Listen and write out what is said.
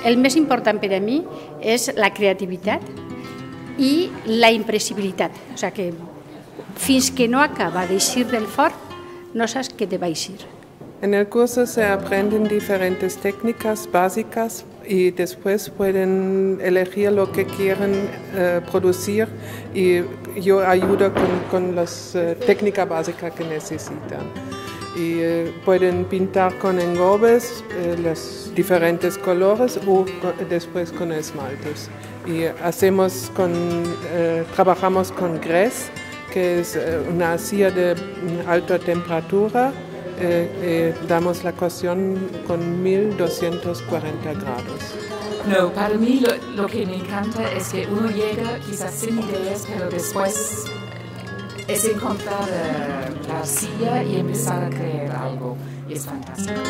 El més important per a mi és la creativitat i la impressibilitat. O sigui que fins que no acaba d'eixir del forn, no saps què te va eixir. En el curso se aprenden diferentes técnicas básicas y después pueden elegir lo que quieren producir y yo ayudo con las técnicas básicas que necesitan. Y pueden pintar con engobes los diferentes colores o después con esmaltes. Y trabajamos con grés, que es una arcilla de alta temperatura. Damos la cocción con 1240 grados. No, para mí lo que me encanta es que uno llega quizás sin ideas, pero después es encontrar la arcilla y empezar a crear algo. Y es fantástico.